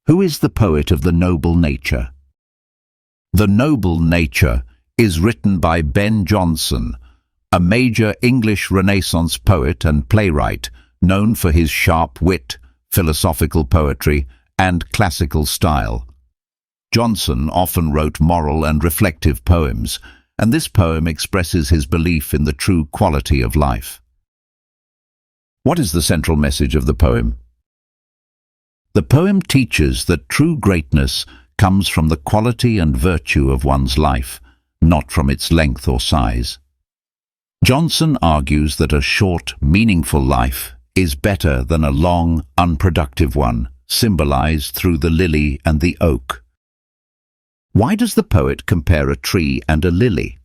Who is the poet of the noble nature? The Noble Nature is written by Ben Jonson, a major English Renaissance poet and playwright known for his sharp wit, philosophical poetry, and classical style. Jonson often wrote moral and reflective poems, and this poem expresses his belief in the true quality of life. What is the central message of the poem? The poem teaches that true greatness comes from the quality and virtue of one's life, not from its length or size. Jonson argues that a short, meaningful life is better than a long, unproductive one, symbolized through the lily and the oak. Why does the poet compare a tree and a lily?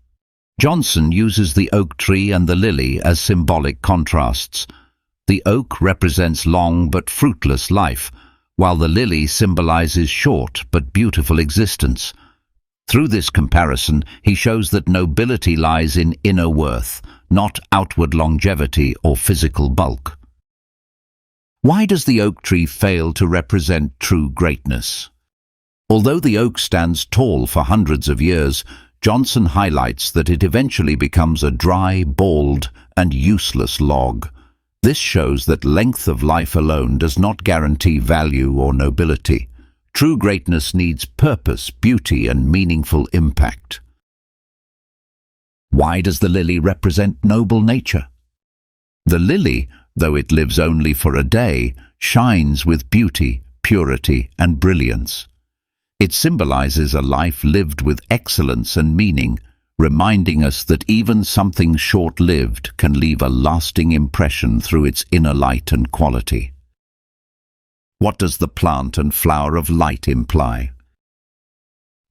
Jonson uses the oak tree and the lily as symbolic contrasts. The oak represents long but fruitless life, while the lily symbolizes short but beautiful existence. Through this comparison, he shows that nobility lies in inner worth, not outward longevity or physical bulk. Why does the oak tree fail to represent true greatness? Although the oak stands tall for hundreds of years, Jonson highlights that it eventually becomes a dry, bald, and useless log. This shows that length of life alone does not guarantee value or nobility. True greatness needs purpose, beauty, and meaningful impact. Why does the lily represent noble nature? The lily, though it lives only for a day, shines with beauty, purity, and brilliance. It symbolizes a life lived with excellence and meaning, reminding us that even something short-lived can leave a lasting impression through its inner light and quality. What does the plant and flower of light imply?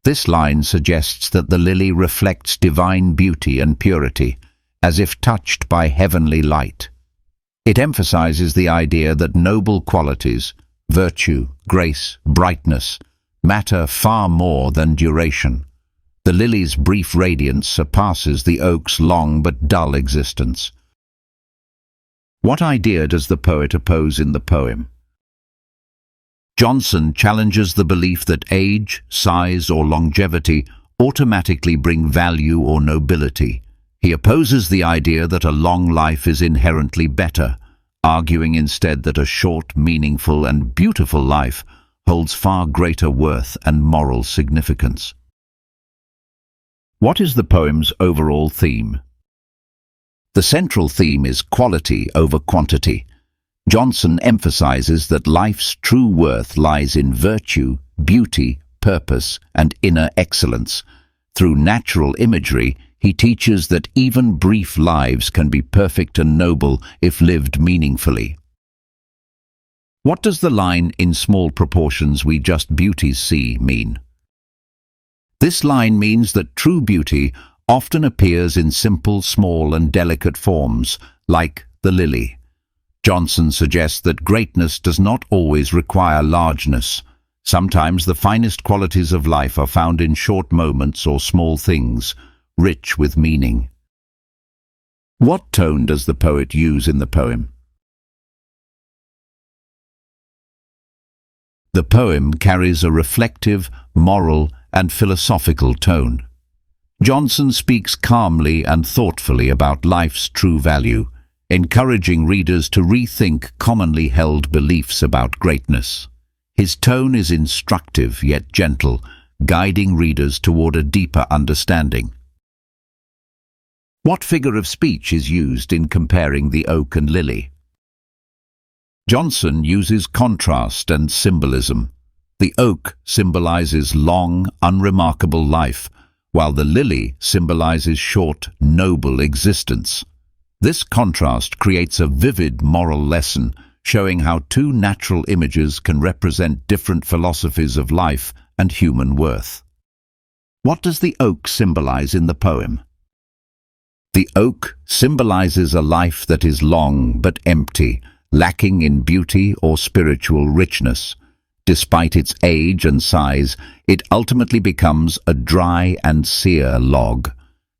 This line suggests that the lily reflects divine beauty and purity, as if touched by heavenly light. It emphasizes the idea that noble qualities, virtue, grace, brightness, matter far more than duration. The lily's brief radiance surpasses the oak's long but dull existence. What idea does the poet oppose in the poem? Jonson challenges the belief that age, size, or longevity automatically bring value or nobility. He opposes the idea that a long life is inherently better, arguing instead that a short, meaningful, and beautiful life holds far greater worth and moral significance. What is the poem's overall theme? The central theme is quality over quantity. Jonson emphasizes that life's true worth lies in virtue, beauty, purpose, and inner excellence. Through natural imagery, he teaches that even brief lives can be perfect and noble if lived meaningfully. What does the line, "In small proportions we just beauties see," mean? This line means that true beauty often appears in simple, small, and delicate forms, like the lily. Jonson suggests that greatness does not always require largeness. Sometimes the finest qualities of life are found in short moments or small things, rich with meaning. What tone does the poet use in the poem? The poem carries a reflective, moral, and philosophical tone. Jonson speaks calmly and thoughtfully about life's true value, encouraging readers to rethink commonly held beliefs about greatness. His tone is instructive yet gentle, guiding readers toward a deeper understanding. What figure of speech is used in comparing the oak and lily? Jonson uses contrast and symbolism. The oak symbolizes long, unremarkable life, while the lily symbolizes short, noble existence. This contrast creates a vivid moral lesson, showing how two natural images can represent different philosophies of life and human worth. What does the oak symbolize in the poem? The oak symbolizes a life that is long but empty, lacking in beauty or spiritual richness. Despite its age and size, it ultimately becomes a dry and sere log.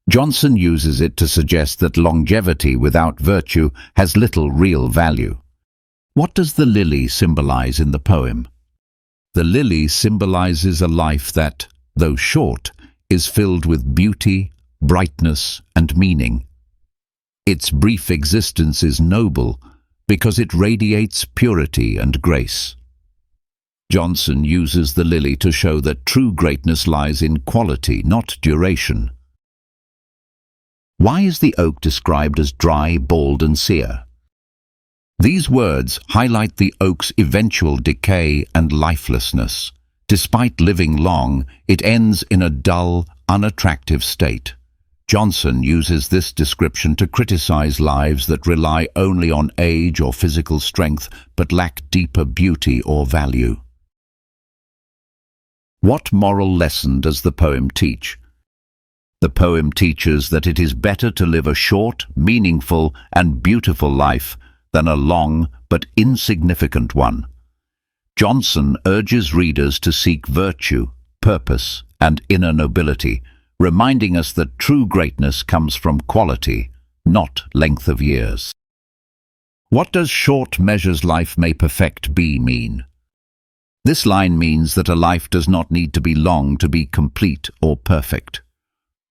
Jonson uses it to suggest that longevity without virtue has little real value. What does the lily symbolize in the poem? The lily symbolizes a life that, though short, is filled with beauty, brightness, and meaning. Its brief existence is noble because it radiates purity and grace. Jonson uses the lily to show that true greatness lies in quality, not duration. Why is the oak described as dry, bald, and sere? These words highlight the oak's eventual decay and lifelessness. Despite living long, it ends in a dull, unattractive state. Jonson uses this description to criticize lives that rely only on age or physical strength but lack deeper beauty or value. What moral lesson does the poem teach? The poem teaches that it is better to live a short, meaningful, and beautiful life than a long but insignificant one. Jonson urges readers to seek virtue, purpose, and inner nobility, reminding us that true greatness comes from quality, not length of years. What does "short measures life may perfect be" mean? This line means that a life does not need to be long to be complete or perfect.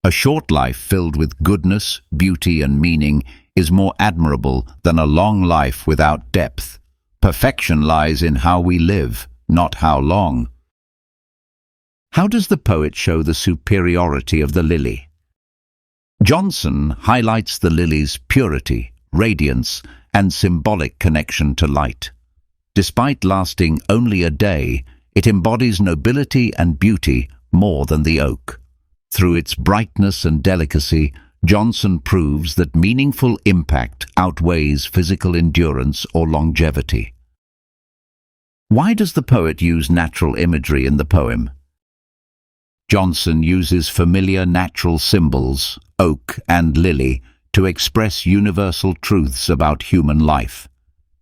A short life filled with goodness, beauty, and meaning is more admirable than a long life without depth. Perfection lies in how we live, not how long. How does the poet show the superiority of the lily? Jonson highlights the lily's purity, radiance, and symbolic connection to light. Despite lasting only a day, it embodies nobility and beauty more than the oak. Through its brightness and delicacy, Jonson proves that meaningful impact outweighs physical endurance or longevity. Why does the poet use natural imagery in the poem? Jonson uses familiar natural symbols, oak and lily, to express universal truths about human life.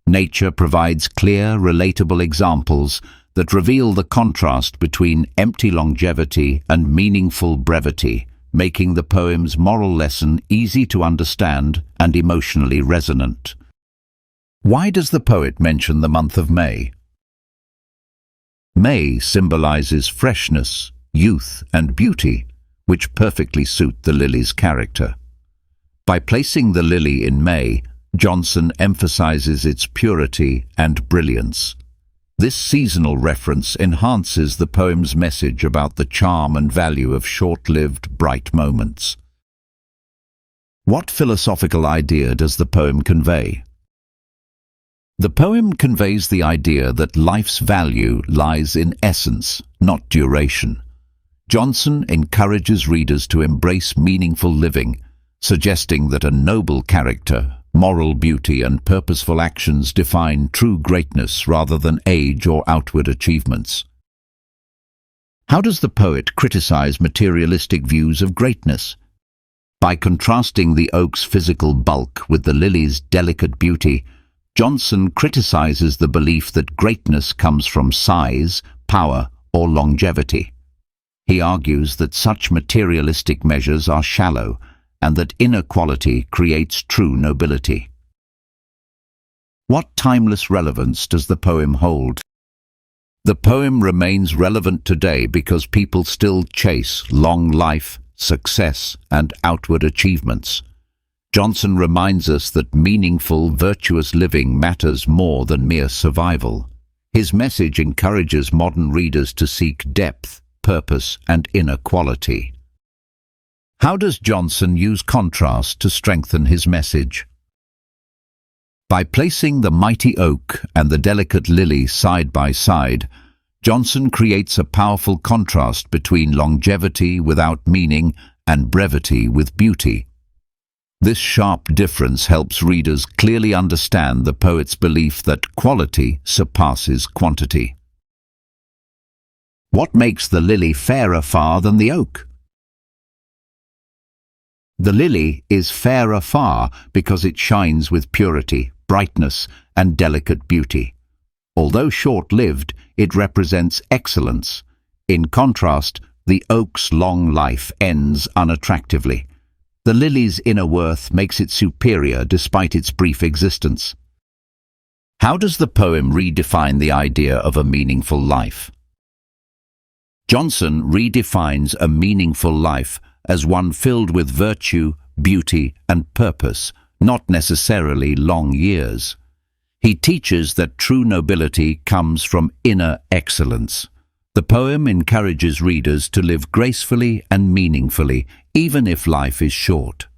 Nature provides clear, relatable examples that reveal the contrast between empty longevity and meaningful brevity, making the poem's moral lesson easy to understand and emotionally resonant. Why does the poet mention the month of May? May symbolizes freshness, youth, and beauty, which perfectly suit the lily's character. By placing the lily in May, Jonson emphasizes its purity and brilliance. This seasonal reference enhances the poem's message about the charm and value of short-lived, bright moments. What philosophical idea does the poem convey? The poem conveys the idea that life's value lies in essence, not duration. Jonson encourages readers to embrace meaningful living, suggesting that a noble character, moral beauty, and purposeful actions define true greatness rather than age or outward achievements. How does the poet criticize materialistic views of greatness? By contrasting the oak's physical bulk with the lily's delicate beauty, Jonson criticizes the belief that greatness comes from size, power, or longevity. He argues that such materialistic measures are shallow, and that inner quality creates true nobility. What timeless relevance does the poem hold? The poem remains relevant today because people still chase long life, success, and outward achievements. Jonson reminds us that meaningful, virtuous living matters more than mere survival. His message encourages modern readers to seek depth, purpose, and inner quality. How does Jonson use contrast to strengthen his message? By placing the mighty oak and the delicate lily side by side, Jonson creates a powerful contrast between longevity without meaning and brevity with beauty. This sharp difference helps readers clearly understand the poet's belief that quality surpasses quantity. What makes the lily fairer far than the oak? The lily is fairer far because it shines with purity, brightness, and delicate beauty. Although short-lived, it represents excellence. In contrast, the oak's long life ends unattractively. The lily's inner worth makes it superior despite its brief existence. How does the poem redefine the idea of a meaningful life? Jonson redefines a meaningful life as one filled with virtue, beauty, and purpose, not necessarily long years. He teaches that true nobility comes from inner excellence. The poem encourages readers to live gracefully and meaningfully, even if life is short.